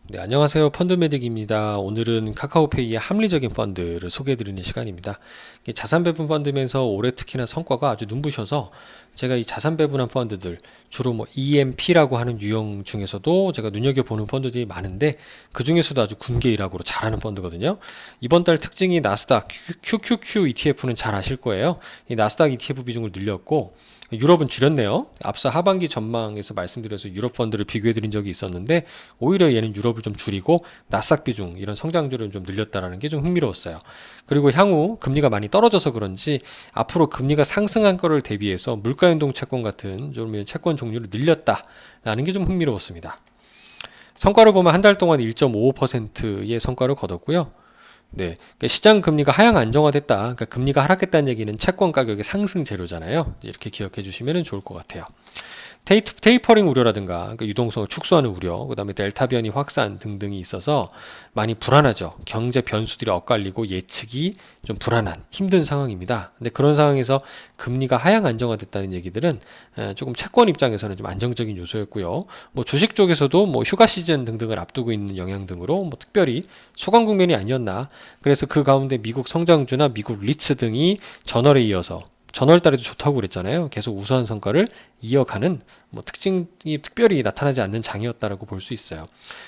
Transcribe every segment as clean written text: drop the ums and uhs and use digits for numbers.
네, 안녕하세요. 펀드메딕입니다. 오늘은 카카오페이의 합리적인 펀드를 소개해드리는 시간입니다. 이 자산 배분 펀드면서 올해 특히나 성과가 아주 눈부셔서 제가 이 자산 배분한 펀드들 주로 뭐 EMP라고 하는 유형 중에서도 제가 눈여겨보는 펀드들이 많은데 그 중에서도 아주 군계 일학으로 잘하는 펀드거든요. 이번 달 특징이 나스닥 QQQ ETF는 잘 아실 거예요. 이 나스닥 ETF 비중을 늘렸고 유럽은 줄였네요. 앞서 하반기 전망에서 말씀드려서 유럽 펀드를 비교해 드린 적이 있었는데 오히려 얘는 유럽을 좀 줄이고 나스닥 비중 이런 성장률을 좀 늘렸다라는 게 좀 흥미로웠어요. 그리고 향후 금리가 많이 떨어져서 그런지 앞으로 금리가 상승한 거를 대비해서 물가연동 채권 같은 좀 채권 종류를 늘렸다라는 게 좀 흥미로웠습니다. 성과를 보면 한 달 동안 1.55%의 성과를 거뒀고요. 네, 그러니까 시장 금리가 하향 안정화됐다. 그러니까 금리가 하락했다는 얘기는 채권 가격의 상승 재료잖아요. 이렇게 기억해 주시면 좋을 것 같아요. 테이퍼링 우려라든가 그러니까 유동성을 축소하는 우려, 그다음에 델타 변이 확산 등등이 있어서 많이 불안하죠. 경제 변수들이 엇갈리고 예측이 좀 불안한 힘든 상황입니다. 근데 그런 상황에서 금리가 하향 안정화됐다는 얘기들은 조금 채권 입장에서는 좀 안정적인 요소였고요. 뭐 주식 쪽에서도 뭐 휴가 시즌 등등을 앞두고 있는 영향 등으로 뭐 특별히 소강 국면이 아니었나. 그래서 그 가운데 미국 성장주나 미국 리츠 등이 전월에 이어서 전월 달에도 좋다고 그랬잖아요. 계속 우수한 성과를 이어가는 뭐 특징이 특별히 나타나지 않는 장이었다라고 볼 수 있어요.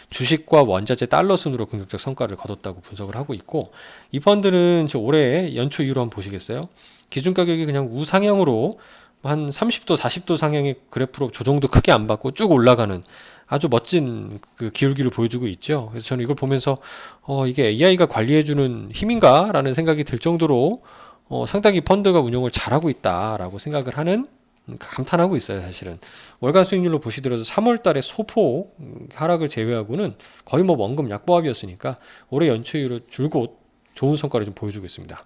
주식과 원자재 달러 순으로 긍정적 성과를 거뒀다고 분석을 하고 있고 이 펀드는 올해 연초 이후로 한번 보시겠어요? 기준 가격이 그냥 우상향으로 한 30도, 40도 상향의 그래프로 조정도 크게 안 받고 쭉 올라가는 아주 멋진 그 기울기를 보여주고 있죠. 그래서 저는 이걸 보면서 이게 AI가 관리해주는 힘인가라는 생각이 들 정도로 상당히 펀드가 운용을 잘하고 있다라고 생각을 하는 감탄하고 있어요. 사실은 월간 수익률로 보시더라도 3월 달에 소폭 하락을 제외하고는 거의 뭐 원금 약보합이었으니까 올해 연초 이후로 줄곧 좋은 성과를 좀 보여주고 있습니다.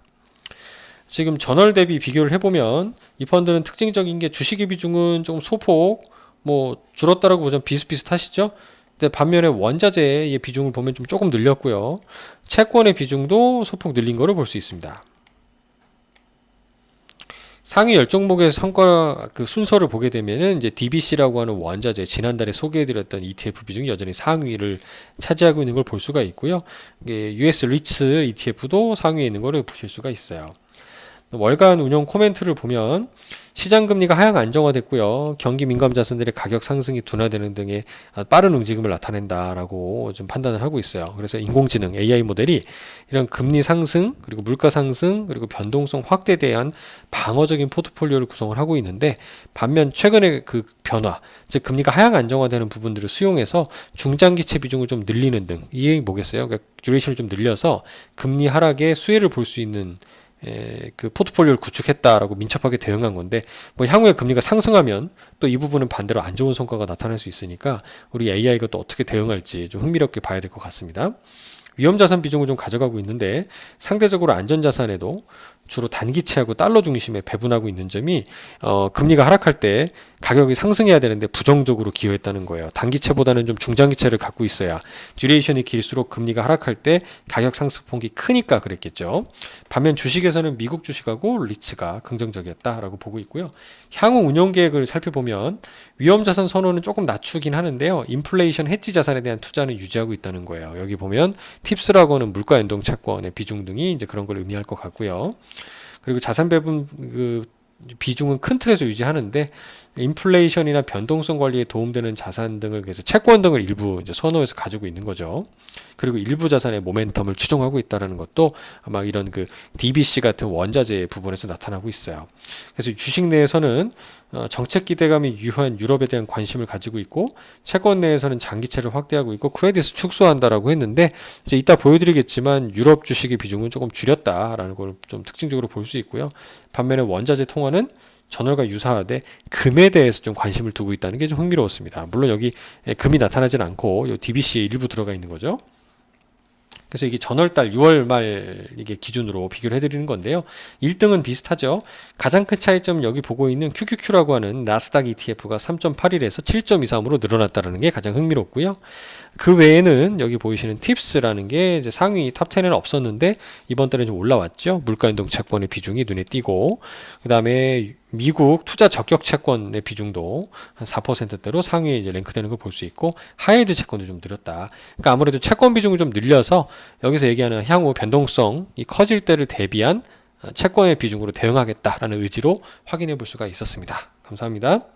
지금 전월 대비 비교를 해보면 이 펀드는 특징적인 게 주식의 비중은 좀 소폭 뭐 줄었다라고 보자면 비슷비슷하시죠? 근데 반면에 원자재의 비중을 보면 좀 조금 늘렸고요. 채권의 비중도 소폭 늘린 거를 볼 수 있습니다. 상위 10종목의 성과 그 순서를 보게 되면은 이제 DBC라고 하는 원자재 지난달에 소개해드렸던 ETF 비중이 여전히 상위를 차지하고 있는 걸 볼 수가 있고요. US 리츠 ETF도 상위에 있는 것을 보실 수가 있어요. 월간 운용 코멘트를 보면 시장 금리가 하향 안정화됐고요. 경기 민감 자산들의 가격 상승이 둔화되는 등의 빠른 움직임을 나타낸다라고 좀 판단을 하고 있어요. 그래서 인공지능 AI 모델이 이런 금리 상승 그리고 물가 상승 그리고 변동성 확대에 대한 방어적인 포트폴리오를 구성을 하고 있는데 반면 최근의 그 변화, 즉 금리가 하향 안정화되는 부분들을 수용해서 중장기채 비중을 좀 늘리는 등 이게 뭐겠어요? 그러니까 듀레이션을 좀 늘려서 금리 하락에 수혜를 볼 수 있는 그 포트폴리오를 구축했다라고 민첩하게 대응한 건데 뭐 향후에 금리가 상승하면 또 이 부분은 반대로 안 좋은 성과가 나타날 수 있으니까 우리 AI가 또 어떻게 대응할지 좀 흥미롭게 봐야 될 것 같습니다. 위험자산 비중을 좀 가져가고 있는데 상대적으로 안전자산에도 주로 단기채하고 달러 중심에 배분하고 있는 점이 금리가 하락할 때 가격이 상승해야 되는데 부정적으로 기여했다는 거예요. 단기채보다는 좀 중장기채를 갖고 있어야 듀레이션이 길수록 금리가 하락할 때 가격 상승폭이 크니까 그랬겠죠. 반면 주식에서는 미국 주식하고 리츠가 긍정적이었다라고 보고 있고요. 향후 운용 계획을 살펴보면 위험자산 선호는 조금 낮추긴 하는데요. 인플레이션 해지 자산에 대한 투자는 유지하고 있다는 거예요. 여기 보면 팁스라고 하는 물가 연동 채권의 비중 등이 이제 그런 걸 의미할 것 같고요. 그리고 자산 배분 그 비중은 큰 틀에서 유지하는데 인플레이션이나 변동성 관리에 도움되는 자산 등을 그래서 채권 등을 일부 이제 선호해서 가지고 있는 거죠. 그리고 일부 자산의 모멘텀을 추종하고 있다는 것도 아마 이런 그 DBC 같은 원자재 부분에서 나타나고 있어요. 그래서 주식 내에서는 정책 기대감이 유효한 유럽에 대한 관심을 가지고 있고 채권 내에서는 장기채를 확대하고 있고 크레딧을 축소한다라고 했는데 이제 이따 보여드리겠지만 유럽 주식의 비중은 조금 줄였다라는 걸 좀 특징적으로 볼 수 있고요. 반면에 원자재 통화는 전월과 유사하되 금에 대해서 좀 관심을 두고 있다는 게 좀 흥미로웠습니다. 물론 여기 금이 나타나진 않고 요 DBC에 일부 들어가 있는 거죠. 그래서 이게 전월달 6월 말 이게 기준으로 비교를 해드리는 건데요. 1등은 비슷하죠. 가장 큰 차이점 여기 보고 있는 QQQ라고 하는 나스닥 ETF가 3.81에서 7.23으로 늘어났다는 게 가장 흥미롭고요. 그 외에는 여기 보이시는 팁스라는 게 이제 상위 탑 10에는 없었는데 이번 달에 좀 올라왔죠. 물가연동 채권의 비중이 눈에 띄고 그 다음에 미국 투자 적격 채권의 비중도 한 4%대로 상위에 이제 랭크되는 걸 볼 수 있고 하이드 채권도 좀 늘었다. 그러니까 아무래도 채권 비중을 좀 늘려서 여기서 얘기하는 향후 변동성이 커질 때를 대비한 채권의 비중으로 대응하겠다라는 의지로 확인해 볼 수가 있었습니다. 감사합니다.